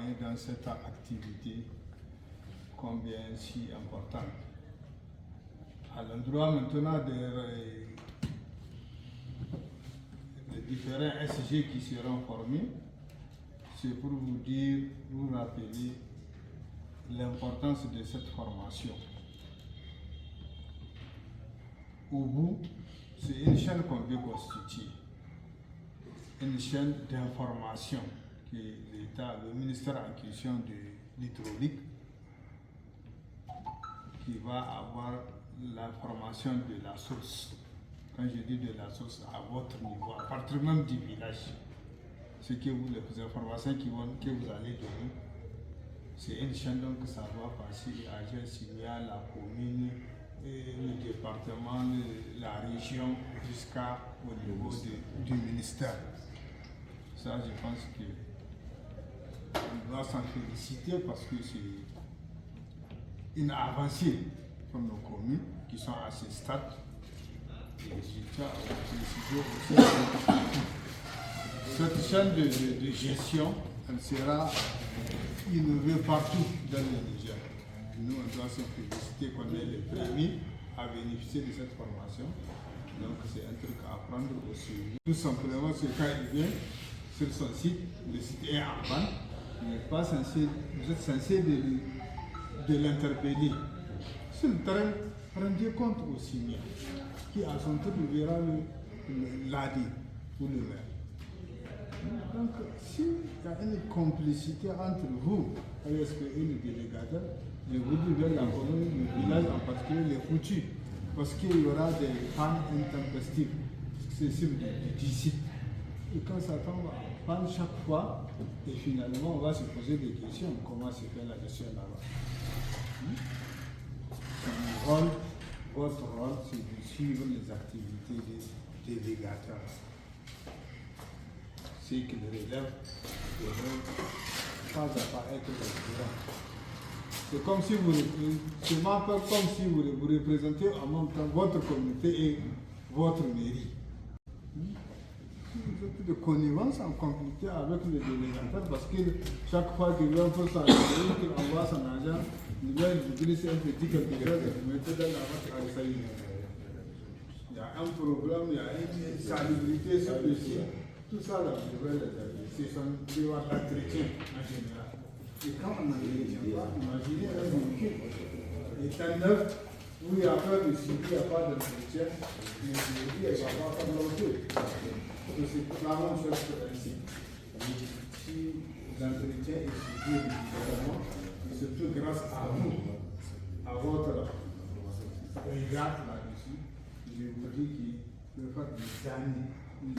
accompagner dans cette activité combien si importante. À l'endroit maintenant des différents SG qui seront formés, c'est pour vous dire, vous rappeler l'importance de cette formation. Au bout, c'est une chaîne qu'on veut constituer, une chaîne d'information que l'État, le ministère en question de l'hydraulique, qui va avoir l'information de la source. Quand je dis de la source, à votre niveau, à partir même du village, ce que vous, les informations que vous allez donner, c'est une chaîne donc ça va passer à Agent-Signia, la commune, le département, la région, jusqu'au niveau du ministère. Ça, je pense qu'on doit s'en féliciter parce que c'est une avancée pour nos communes qui sont à ce stade. Et je tiens à vous féliciter aussi. Cette chaîne de gestion, elle sera innovée partout dans le Niger. Nous, on doit se féliciter qu'on est les premiers à bénéficier de cette formation. Donc, c'est un truc à prendre au sérieux. Tout simplement, c'est quand il vient sur son site, le site est en panne, vous êtes censé de l'interpeller. Sur le terrain, rendez compte au signé, qui à son tour verra l'AD ou le maire. Donc, s'il y a une complicité entre vous et le délégataire, je vous dis vers la commune, le village en particulier, les foutus, parce qu'il y aura des pannes intempestives, successives du site. Et quand ça tombe en panne chaque fois, et finalement, on va se poser des questions, comment se fait la gestion là-bas. Votre rôle, c'est de suivre les activités des délégateurs. C'est qu'ils relèvent pas à pas être référents. C'est comme si vous représentez en même temps votre communauté et votre mairie. Si vous êtes de connivence en complicité avec le délégataire, parce que chaque fois qu'il vient pour sa mairie, qu'il envoie son argent, il vient vous glisser un petit quelque chose et vous mettez dans la votre arsaï. Il y a un problème, il y a une salubrité sur le site. Tout ça, là, je vais les aider. C'est son devoir d'entretien en général. Et quand on n'entretient pas, imaginez un véhicule étant neuf, où il n'y a pas de suivi, il n'y a pas d'entretien, mais le véhicule, il ne va pas faire l'autre. C'est la même chose que ici. Si l'entretien est suivi régulièrement, et surtout grâce à vous, à votre regard là-dessus, je vous dis qu'il peut faire des années. Une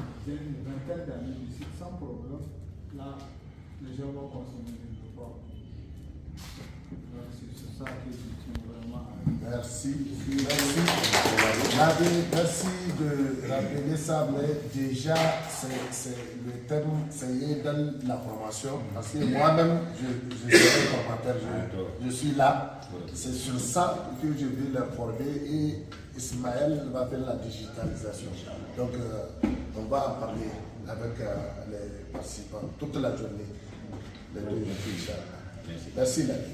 vingtaine d'années ici, sans problème, là, les gens vont consommer du sport. Donc, c'est ça que je tiens vraiment à... Merci. Merci de rappeler ça, mais déjà, c'est le thème, c'est dans la formation. Parce que moi-même, je suis un formateur, je suis là. C'est sur ça que je vais leur former et Ismaël va faire la digitalisation. Donc, on va en parler avec les participants toute la journée. Merci, Lali.